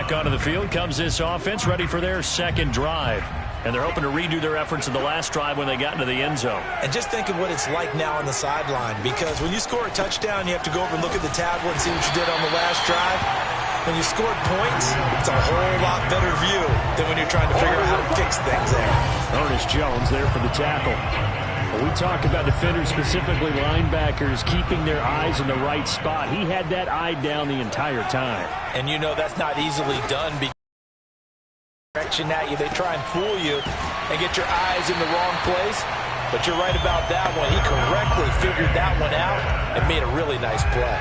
back onto the field comes this offense, ready for their second drive. And they're hoping to redo their efforts in the last drive when they got into the end zone. And just think of what it's like now on the sideline, because when you score a touchdown, you have to go over and look at the tablet and see what you did on the last drive. When you scored points, it's a whole lot better view than when you're trying to figure out how to fix things there. Ernest Jones there for the tackle. When we talk about defenders, specifically linebackers, keeping their eyes in the right spot, he had that eye down the entire time. And you know that's not easily done because direction at you, they try and fool you and get your eyes in the wrong place. But you're right about that one. He correctly figured that one out and made a really nice play.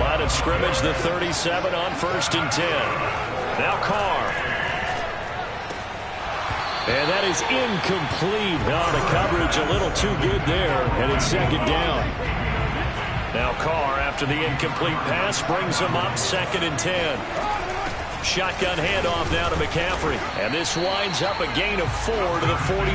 Line of scrimmage, the 37 on 1st and 10. Now Carr. And that is incomplete. Oh, the coverage a little too good there, and it's second down. Now Carr, after the incomplete pass, brings him up 2nd and 10. Shotgun handoff now to McCaffrey. And this winds up a gain of 4 to the 41.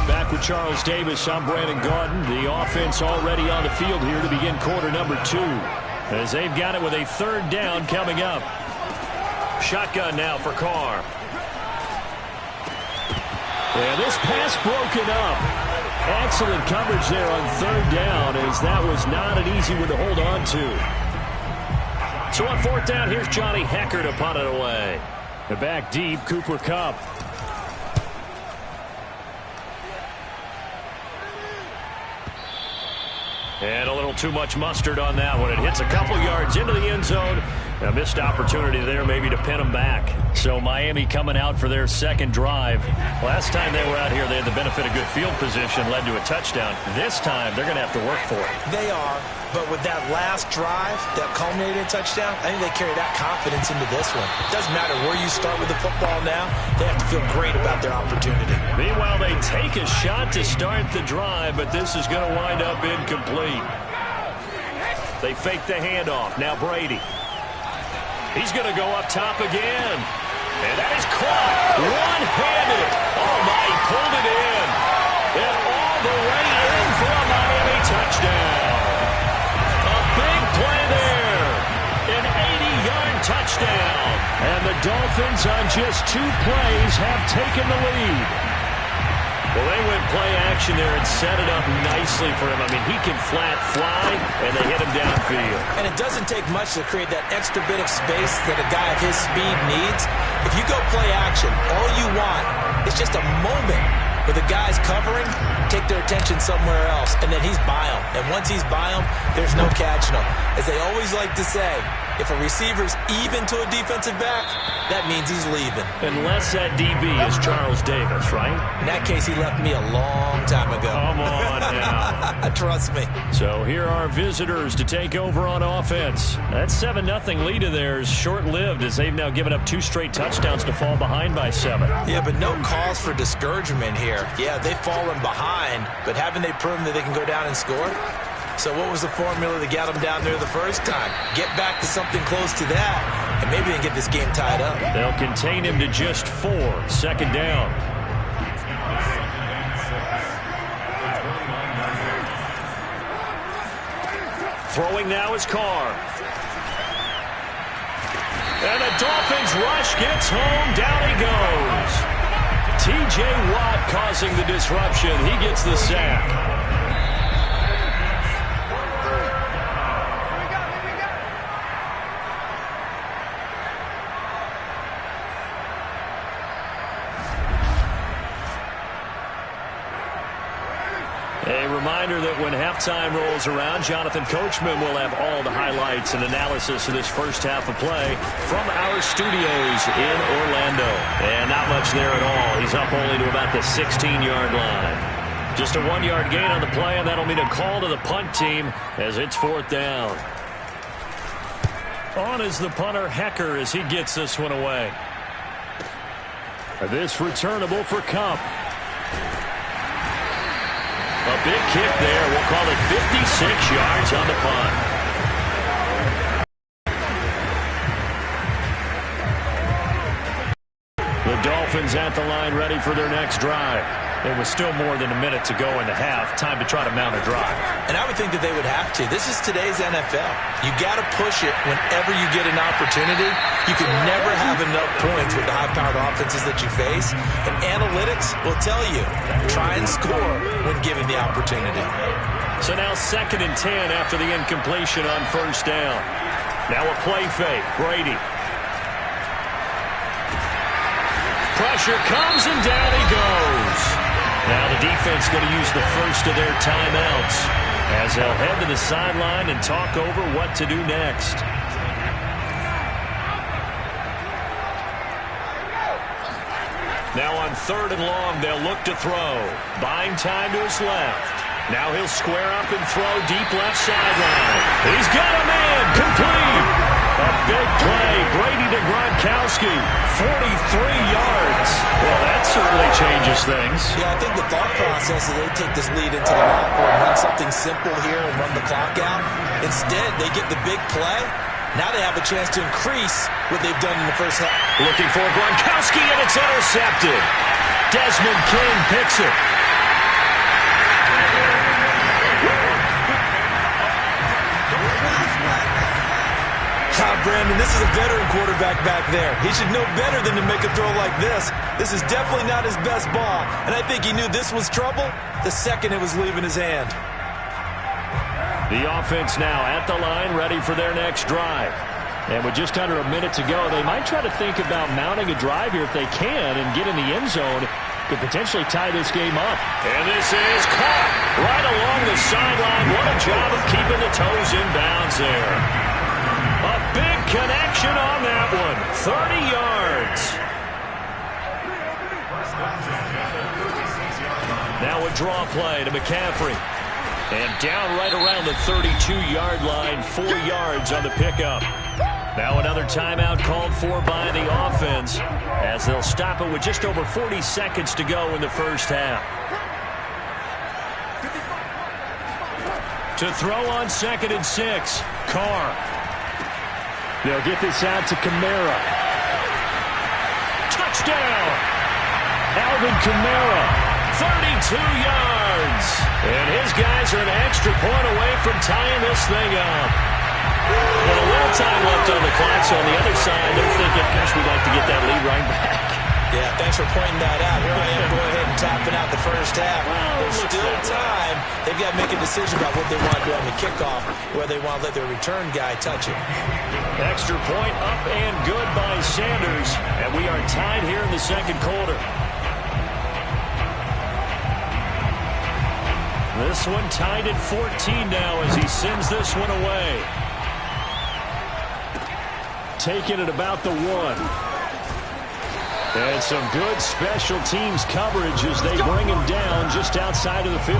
Back with Charles Davis, I'm Brandon Garden. The offense already on the field here to begin quarter number 2. As they've got it with a 3rd down coming up. Shotgun now for Carr. And this pass broken up. Excellent coverage there on 3rd down, as that was not an easy one to hold on to. So on 4th down, here's Johnny Hecker to punt it away. The back deep, Cooper Kupp. And a little too much mustard on that one. It hits a couple yards into the end zone. A missed opportunity there maybe to pin them back. So Miami coming out for their second drive. Last time they were out here, they had the benefit of good field position, led to a touchdown. This time, they're going to have to work for it. They are, but with that last drive, that culminating touchdown, I think they carry that confidence into this one. It doesn't matter where you start with the football now. They have to feel great about their opportunity. Meanwhile, they take a shot to start the drive, but this is going to wind up incomplete. They fake the handoff. Now Brady. He's going to go up top again. And that is caught. One-handed. Oh, my, he pulled it in. And all the way in for a Miami touchdown. A big play there. An 80-yard touchdown. And the Dolphins on just 2 plays have taken the lead. Well, they went play action there and set it up nicely for him. I mean, he can flat fly, and they hit him downfield. And it doesn't take much to create that extra bit of space that a guy of his speed needs. If you go play action, all you want is just a moment where the guys covering take their attention somewhere else, and then he's by him. And once he's by him, there's no catching him. As they always like to say, if a receiver's even to a defensive back, that means he's leaving. Unless that DB is Charles Davis, right? In that case, he left me a long time ago. Come on now. Trust me. So here are visitors to take over on offense. That 7-0 lead of theirs short-lived, as they've now given up 2 straight touchdowns to fall behind by 7. Yeah, but no cause for discouragement here. Yeah, they've fallen behind, but haven't they proven that they can go down and score? So what was the formula that got them down there the first time? Get back to something close to that, and maybe they get this game tied up. They'll contain him to just 4. 2nd down. Throwing now is Carr. And the Dolphins rush gets home. Down he goes. T.J. Watt causing the disruption. He gets the sack. A reminder that when halftime rolls around, Jonathan Coachman will have all the highlights and analysis of this first half of play from our studios in Orlando. And not much there at all. He's up only to about the 16-yard line. Just a 1-yard gain on the play, and that'll mean a call to the punt team as it's 4th down. On is the punter, Hecker, as he gets this one away. This returnable for Kupp. A big kick there. We'll call it 56 yards on the punt. The Dolphins at the line, ready for their next drive. There was still more than a minute to go in the half. Time to try to mount a drive. And I would think that they would have to. This is today's NFL. You got to push it whenever you get an opportunity. You can never have enough points with the high-powered offenses that you face. And analytics will tell you, try and score when given the opportunity. So now 2nd and 10 after the incompletion on 1st down. Now a play fake. Brady. Pressure comes and down he goes. Now the defense going to use the first of their timeouts as they'll head to the sideline and talk over what to do next. Now on 3rd and long, they'll look to throw. Buying time to his left. Now he'll square up and throw deep left sideline. He's got a man. Complete. A big play. Brady to Gronkowski. 43 yards. Well, that certainly changes things. Yeah, I think the thought process is they take this lead into the locker room, run something simple here and run the clock out. Instead, they get the big play. Now they have a chance to increase what they've done in the first half. Looking for Gronkowski, and it's intercepted. Desmond King picks it. Brandon, this is a veteran quarterback back there. He should know better than to make a throw like this. This is definitely not his best ball, and I think he knew this was trouble the second it was leaving his hand. The offense now at the line, ready for their next drive. And with just under a minute to go, they might try to think about mounting a drive here if they can and get in the end zone. Could potentially tie this game up. And this is caught right along the sideline. What a job of keeping the toes in bounds there. A big connection on that one. 30 yards. Now a draw play to McCaffrey. And down right around the 32-yard line. 4 yards on the pickup. Now another timeout called for by the offense as they'll stop it with just over 40 seconds to go in the first half. To throw on 2nd and 6. Carr. They'll get this out to Kamara. Touchdown! Alvin Kamara, 32 yards. And his guys are an extra point away from tying this thing up. With a little time left on the clock, so on the other side, they're thinking, gosh, we'd like to get that lead right back. Yeah, thanks for pointing that out. Here I am going ahead and tapping out the first half. There's still time. They've got to make a decision about what they want to do on the kickoff, whether they want to let their return guy touch it. Extra point up and good by Sanders. And we are tied here in the second quarter. This one tied at 14 now as he sends this one away. Taking it about the 1. And some good special teams coverage as they bring him down just outside of the 15.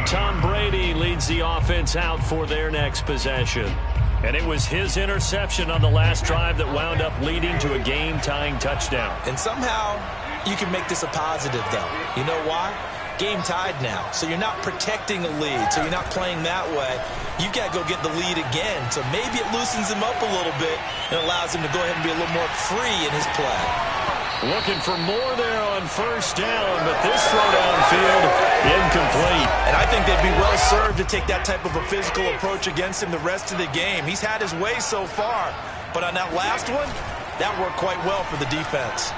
Tom Brady leads the offense out for their next possession. And it was his interception on the last drive that wound up leading to a game-tying touchdown. And somehow you can make this a positive, though. You know why? Game tied now, so you're not protecting a lead, so you're not playing that way. You got to go get the lead again, so maybe it loosens him up a little bit and allows him to go ahead and be a little more free in his play. Looking for more there on 1st down, but this throw downfield, incomplete. And I think they'd be well served to take that type of a physical approach against him the rest of the game. He's had his way so far, but on that last one, that worked quite well for the defense.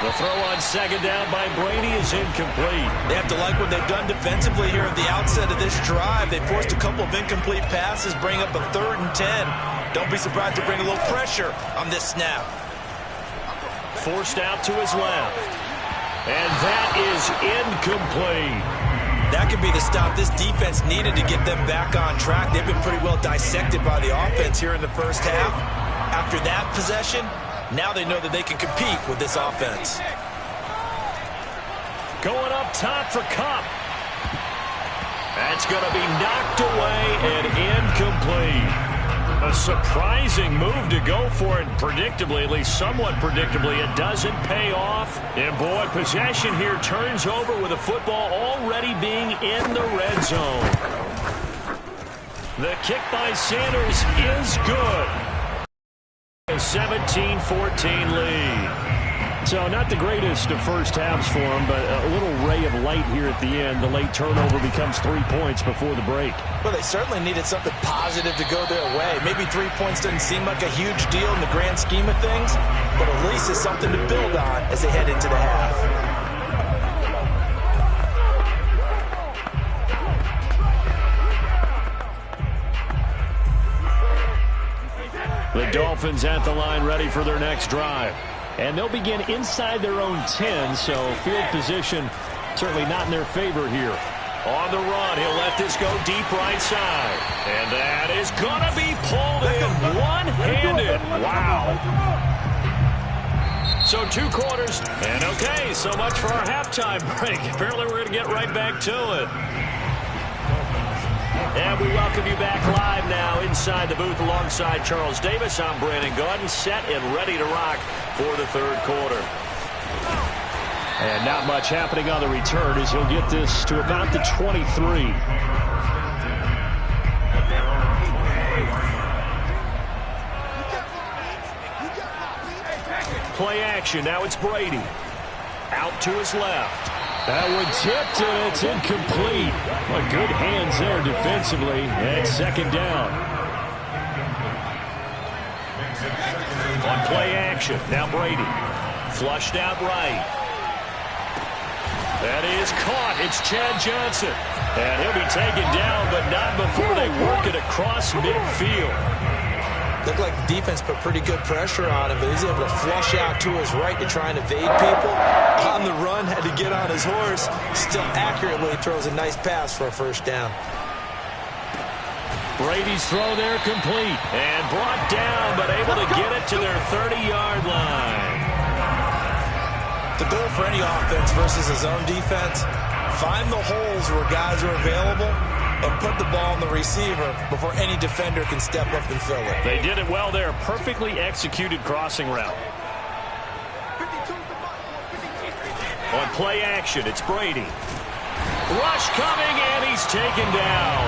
The throw on 2nd down by Brady is incomplete. They have to like what they've done defensively here at the outset of this drive. They forced a couple of incomplete passes, bring up a 3rd and 10. Don't be surprised to bring a little pressure on this snap. Forced out to his left. And that is incomplete. That could be the stop this defense needed to get them back on track. They've been pretty well dissected by the offense here in the first half. After that possession, now they know that they can compete with this offense. Going up top for Kupp. That's going to be knocked away and incomplete. A surprising move to go for it, predictably, at least somewhat predictably. It doesn't pay off. And, boy, possession here turns over with the football already being in the red zone. The kick by Sanders is good. a 17-14 lead. So not the greatest of first halves for him, but a little ray of light here at the end. The late turnover becomes 3 points before the break. Well, they certainly needed something positive to go their way. Maybe 3 points doesn't seem like a huge deal in the grand scheme of things, but at least it's something to build on as they head into the half. The Dolphins at the line ready for their next drive. And they'll begin inside their own 10, so field position certainly not in their favor here. On the run, he'll let this go deep right side. And that is going to be pulled in one-handed. Wow. So 2 quarters. And okay, so much for our halftime break. Apparently we're going to get right back to it. And we welcome you back live now inside the booth alongside Charles Davis. I'm Brandon Gaudin, set and ready to rock for the third quarter. And not much happening on the return as he'll get this to about the 23. Play action. Now it's Brady. Out to his left. That one tipped, and it's incomplete. Well, good hands there defensively. And second down. On play action, now Brady. Flushed out right. That is caught. It's Chad Johnson. And he'll be taken down, but not before they work it across midfield. Looked like the defense put pretty good pressure on him, but he's able to flush out to his right to try and evade people. On the run, had to get on his horse. Still accurately throws a nice pass for a first down. Brady's throw there complete. And brought down, but able to get it to their 30-yard line. The goal for any offense versus his own defense, find the holes where guys are available and put the ball in the receiver before any defender can step up and fill it. They did it well there. Perfectly executed crossing route. On play action, it's Brady. Rush coming, and he's taken down.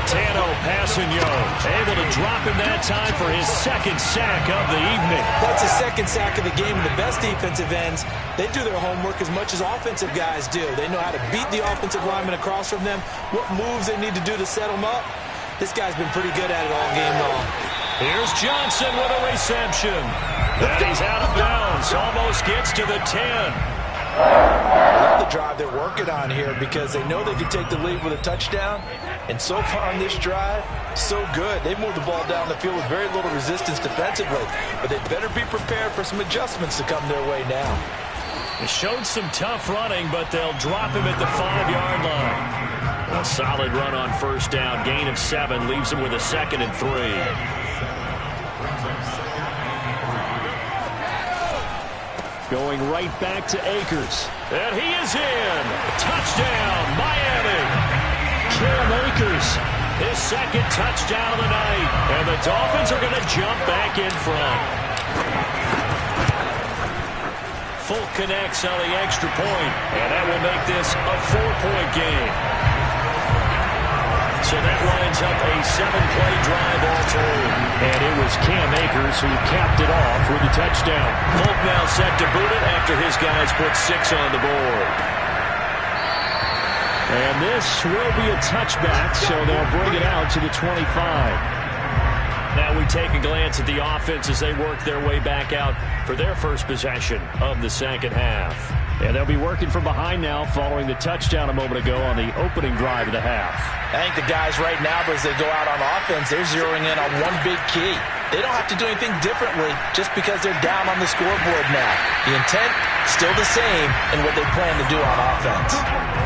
Tano Passigno able to drop him that time for his second sack of the evening. That's his second sack of the game. And the best defensive ends, they do their homework as much as offensive guys do. They know how to beat the offensive lineman across from them, what moves they need to do to set them up. This guy's been pretty good at it all game long. Here's Johnson with a reception. And he's out of bounds. Almost gets to the 10. I love the drive they're working on here because they know they can take the lead with a touchdown. And so far on this drive, so good. They moved the ball down the field with very little resistance defensively. But they better be prepared for some adjustments to come their way now. It showed some tough running, but they'll drop him at the 5-yard line. A solid run on first down. Gain of 7 leaves him with a 2nd and 3. Going right back to Akers. And he is in. Touchdown, Miami. Cam Akers, his second touchdown of the night. And the Dolphins are going to jump back in front. Fulk connects on the extra point. And that will make this a 4-point game. So that lines up a 7-play drive all told. And it was Cam Akers who capped it off with a touchdown. Fulk now set to boot it after his guys put 6 on the board. And this will be a touchback, so they'll bring it out to the 25. Now we take a glance at the offense as they work their way back out for their first possession of the second half. And they'll be working from behind now following the touchdown a moment ago on the opening drive of the half. I think the guys right now, as they go out on offense, they're zeroing in on one big key. They don't have to do anything differently just because they're down on the scoreboard now. The intent, still the same in what they plan to do on offense.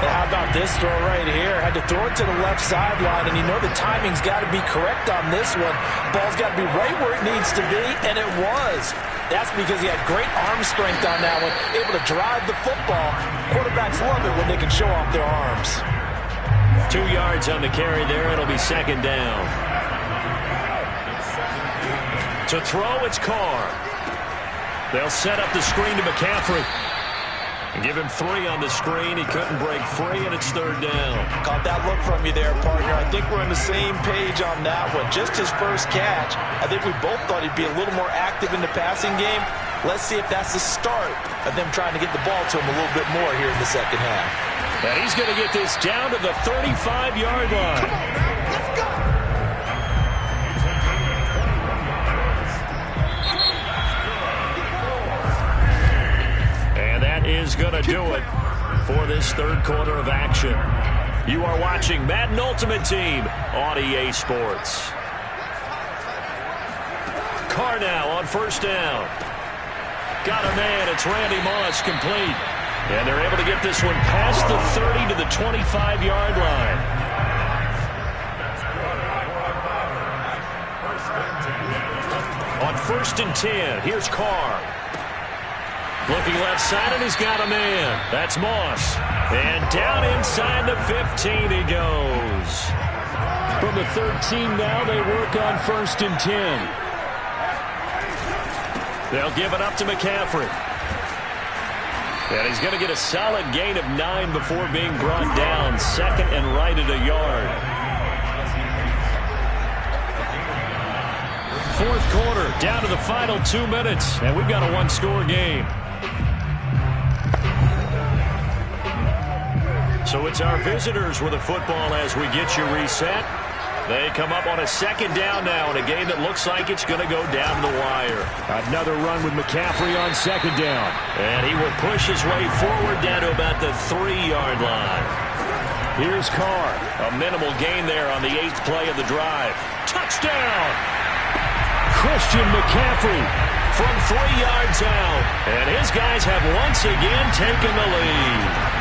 And how about this throw right here? Had to throw it to the left sideline, and you know the timing's got to be correct on this one. Ball's got to be right where it needs to be, and it was. That's because he had great arm strength on that one, able to drive the football. Quarterbacks love it when they can show off their arms. 2 yards on the carry there. It'll be second down. To throw, it's Carr. They'll set up the screen to McCaffrey. Give him 3 on the screen. He couldn't break free, and it's 3rd down. Caught that look from you there, partner. I think we're on the same page on that one. Just his first catch. I think we both thought he'd be a little more active in the passing game. Let's see if that's the start of them trying to get the ball to him a little bit more here in the second half. And he's going to get this down to the 35-yard line. Come on now, let's go. Is going to do it for this 3rd quarter of action. You are watching Madden Ultimate Team on EA Sports. Carr now on 1st down. Got a man. It's Randy Moss, complete. And they're able to get this one past the 30 to the 25-yard line. On 1st and 10, here's Carr. Looking left side, and he's got a man. That's Moss. And down inside the 15 he goes. From the 13 now, they work on 1st and 10. They'll give it up to McCaffrey. And he's going to get a solid gain of 9 before being brought down. 2nd and right at a yard. 4th quarter, down to the final 2 minutes. And we've got a 1-score game. So it's our visitors with the football as we get you reset. They come up on a 2nd down now in a game that looks like it's going to go down to the wire. Another run with McCaffrey on 2nd down. And he will push his way forward down to about the 3-yard line. Here's Carr. A minimal gain there on the 8th play of the drive. Touchdown! Christian McCaffrey from 3 yards out. And his guys have once again taken the lead.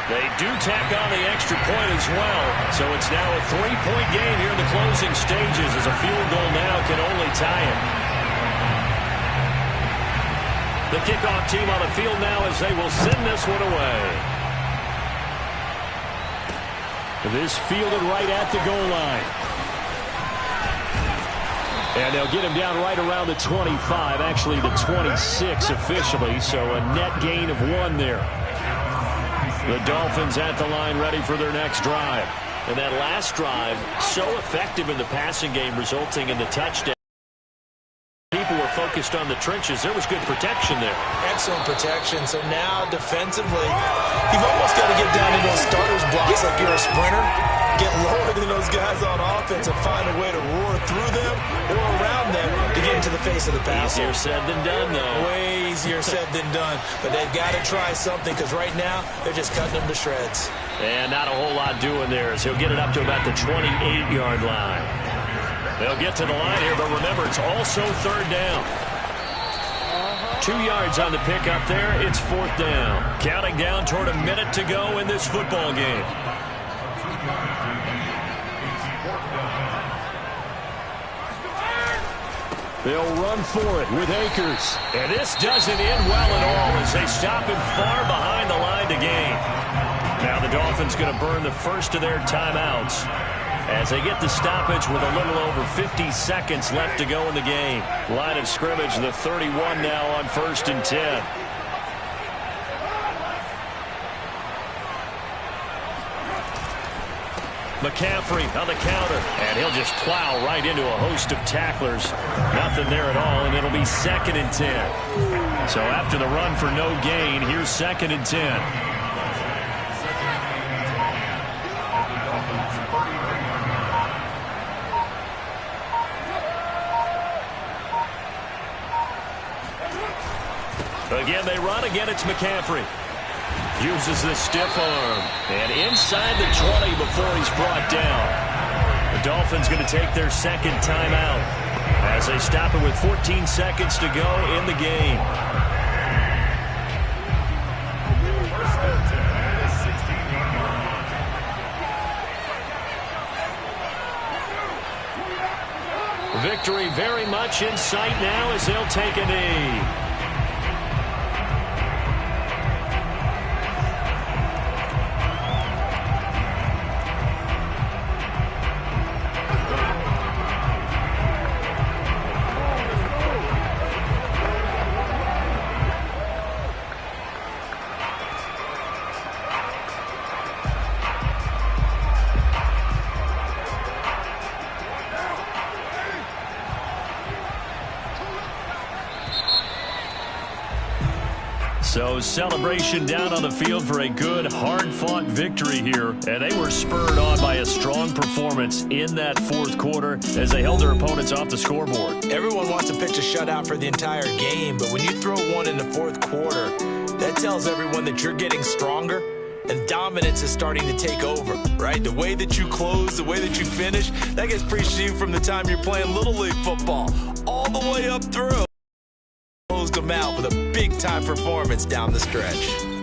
They do tack on the extra point as well. So it's now a 3-point game here in the closing stages as a field goal now can only tie it. The kickoff team on the field now as they will send this one away. This fielded right at the goal line. And they'll get him down right around the 25, actually the 26 officially, so a net gain of 1 there. The Dolphins at the line ready for their next drive. And that last drive, so effective in the passing game, resulting in the touchdown. People were focused on the trenches. There was good protection there. Excellent protection. So now defensively, you've almost got to get down into those starters blocks like you're a sprinter. Get lower than those guys on offense and find a way to roar through them or around them to get into the face of the passer. Easier said than done, though. Way easier said than done. But they've got to try something because right now they're just cutting them to shreds. And not a whole lot doing there as he'll get it up to about the 28-yard line. They'll get to the line here, but remember, it's also 3rd down. 2 yards on the pickup there. It's 4th down. Counting down toward a minute to go in this football game. They'll run for it with Akers. And this doesn't end well at all as they stop him far behind the line to gain. Now the Dolphins going to burn the first of their timeouts as they get the stoppage with a little over 50 seconds left to go in the game. Line of scrimmage, the 31 now on 1st and 10. McCaffrey on the counter, and he'll just plow right into a host of tacklers. Nothing there at all, and it'll be 2nd and 10. So after the run for no gain, here's 2nd and 10. Again, they run. Again, it's McCaffrey. Uses the stiff arm. And inside the 20 before he's brought down. The Dolphins going to take their 2nd timeout as they stop it with 14 seconds to go in the game. Victory very much in sight now as they'll take a knee. So celebration down on the field for a good, hard-fought victory here. And they were spurred on by a strong performance in that fourth quarter as they held their opponents off the scoreboard. Everyone wants to pitch a shutout for the entire game, but when you throw one in the fourth quarter, that tells everyone that you're getting stronger and dominance is starting to take over, right? The way that you close, the way that you finish, that gets preached to you from the time you're playing Little League football all the way up through. Closed them out with a big-time performance down the stretch.